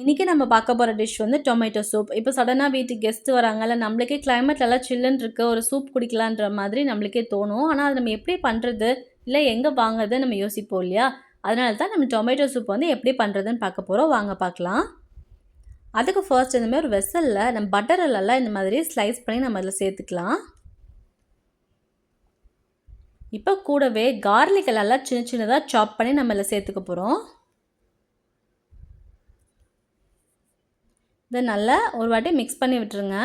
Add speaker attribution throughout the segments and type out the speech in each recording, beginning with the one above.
Speaker 1: இன்றைக்கி நம்ம பார்க்க போகிற டிஷ் வந்து டொமேட்டோ சூப். இப்போ சடனாக வீட்டுக்கு கெஸ்ட் வராங்கல்ல, நம்மளுக்கே கிளைமேட் நல்லா சில்லுன்னு இருக்குது, ஒரு சூப் குடிக்கலான்ற மாதிரி நம்மளுக்கே தோணும். ஆனால் அது நம்ம எப்படி பண்ணுறது, இல்லை எங்கே வாங்குறது நம்ம யோசிப்போம் இல்லையா? அதனால தான் நம்ம டொமேட்டோ சூப் வந்து எப்படி பண்ணுறதுன்னு பார்க்க போகிறோம். வாங்க பார்க்கலாம். அதுக்கு ஃபர்ஸ்ட் இந்த மாதிரி ஒரு வெசலில் நம்ம பட்டரெல்லாம் இந்த மாதிரி ஸ்லைஸ் பண்ணி நம்ம அதில் சேர்த்துக்கலாம். இப்போ கூடவே கார்லிக் எல்லாம் சின்ன சின்னதாக சாப் பண்ணி நம்ம இதில் சேர்த்துக்க போகிறோம். இதை நல்லா ஒரு வாட்டி மிக்ஸ் பண்ணி விட்டுருங்க.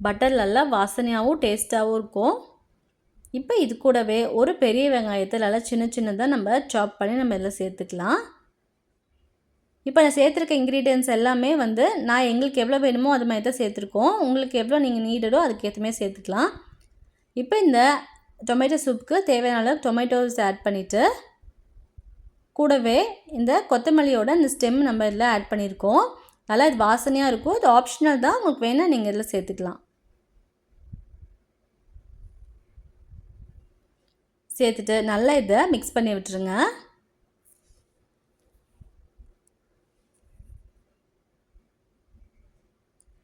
Speaker 1: பட்டர் நல்லா வாசனையாகவும் டேஸ்ட்டாகவும் இருக்கும். இப்போ இது கூடவே ஒரு பெரிய வெங்காயத்தை நல்லா சின்ன சின்னதாக நம்ம சாப் பண்ணி நம்ம இதில் சேர்த்துக்கலாம். இப்போ நான் சேர்த்துருக்க இன்க்ரீடியன்ட்ஸ் எல்லாமே வந்து நான் எங்களுக்கு எவ்வளோ வேணுமோ அது மாதிரி தான் சேர்த்துருக்கோம். உங்களுக்கு எவ்வளோ நீங்கள் நீடடோ அதுக்கு ஏற்ற மாதிரி சேர்த்துக்கலாம். இப்போ இந்த டொமேட்டோ சூப்புக்கு தேவையான அளவு டொமேட்டோஸ் ஆட் பண்ணிவிட்டு கூடவே இந்த கொத்தமல்லியோட இந்த ஸ்டெம் நம்ம இதில் ஆட் பண்ணியிருக்கோம். நல்லா இது வாசனையாக இருக்கும். இது ஆப்ஷனல் தான், உங்களுக்கு வேணால் நீங்கள் இதில் சேர்த்துக்கலாம். சேர்த்துட்டு நல்லா இதை மிக்ஸ் பண்ணி விட்டுருங்க.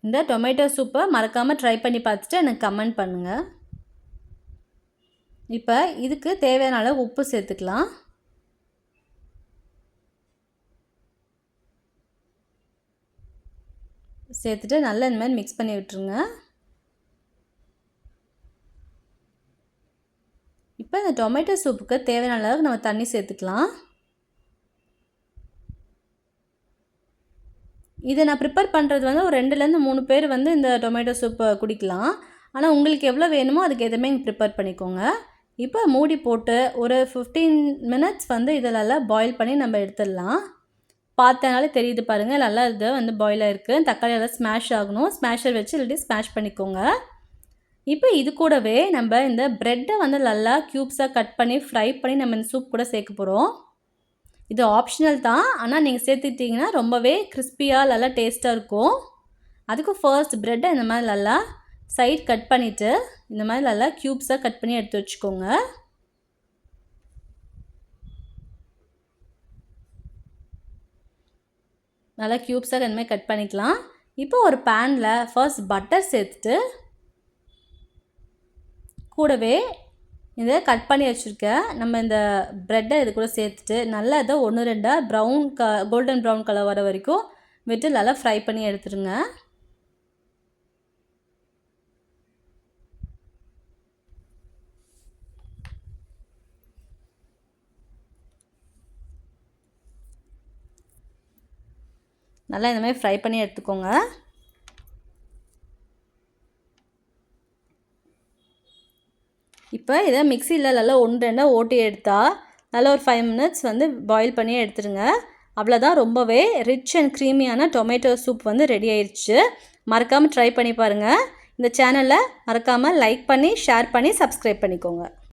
Speaker 1: இந்த டொமேட்டோ சூப்பை மறக்காமல் ட்ரை பண்ணி பார்த்துட்டு எனக்கு கமெண்ட் பண்ணுங்கள். இப்போ இதுக்கு தேவையான அளவு உப்பு சேர்த்துக்கலாம். சேர்த்துட்டு நல்லா இந்த மாதிரி மிக்ஸ் பண்ணி விட்டுருங்க. இப்போ இந்த டொமேட்டோ சூப்புக்கு தேவையான அளவுக்கு நம்ம தண்ணி சேர்த்துக்கலாம். இதை நான் ப்ரிப்பேர் பண்ணுறது வந்து ஒரு 2லேருந்து 3 பேர் வந்து இந்த டொமேட்டோ சூப்பை குடிக்கலாம். ஆனால் உங்களுக்கு எவ்வளோ வேணுமோ அதுக்கு எதுவுமே ப்ரிப்பேர் பண்ணிக்கோங்க. இப்போ மூடி போட்டு ஒரு 15 மினிட்ஸ் வந்து இதெல்லாம் பாயில் பண்ணி நம்ம எடுத்துடலாம். பார்த்தனாலே தெரியுது பாருங்கள், நல்லா இது வந்து பாயில் ஆகிருக்கு. தக்காளி எல்லாம் ஸ்மாஷ் ஆகணும். ஸ்மாஷர் வச்சு இல்லாட்டி ஸ்மாஷ் பண்ணிக்கோங்க. இப்போ இது கூடவே நம்ம இந்த ப்ரெட்டை வந்து நல்லா க்யூப்ஸாக கட் பண்ணி ஃப்ரை பண்ணி நம்ம இந்த சூப் கூட சேர்க்க போகிறோம். இது ஆப்ஷனல் தான், ஆனால் நீங்கள் சேர்த்துக்கிட்டிங்கன்னா ரொம்பவே கிறிஸ்பியாக நல்லா டேஸ்ட்டாக இருக்கும். அதுக்கு ஃபர்ஸ்ட் ப்ரெட்டை இந்த மாதிரி நல்லா சைட் கட் பண்ணிவிட்டு இந்த மாதிரி நல்லா க்யூப்ஸாக கட் பண்ணி எடுத்து வச்சுக்கோங்க. நல்லா க்யூப்ஸாக இந்த மாதிரி கட் பண்ணிக்கலாம். இப்போ ஒரு பேனில் ஃபர்ஸ்ட் பட்டர் சேர்த்துட்டு கூடவே இதை கட் பண்ணி வச்சுருக்க நம்ம இந்த ப்ரெட்டை இது கூட சேர்த்துட்டு நல்லா இதை 1-2 கோல்டன் ப்ரௌன் கலர் வர வரைக்கும் விட்டு நல்லா ஃப்ரை பண்ணி எடுத்துருங்க. நல்லா இந்த மாதிரி ஃப்ரை பண்ணி எடுத்துக்கோங்க. இப்போ இதை மிக்சியில் நல்லா 1-2 ஓட்டி எடுத்தால் நல்லா ஒரு 5 மினிட்ஸ் வந்து பாயில் பண்ணி எடுத்துருங்க. அவ்வளோதான், ரொம்பவே ரிச் அண்ட் க்ரீமியான டொமேட்டோ சூப் வந்து ரெடி ஆயிடுச்சு. மறக்காமல் ட்ரை பண்ணி பாருங்கள். இந்த சேனலை மறக்காமல் லைக் பண்ணி ஷேர் பண்ணி சப்ஸ்கிரைப் பண்ணிக்கோங்க.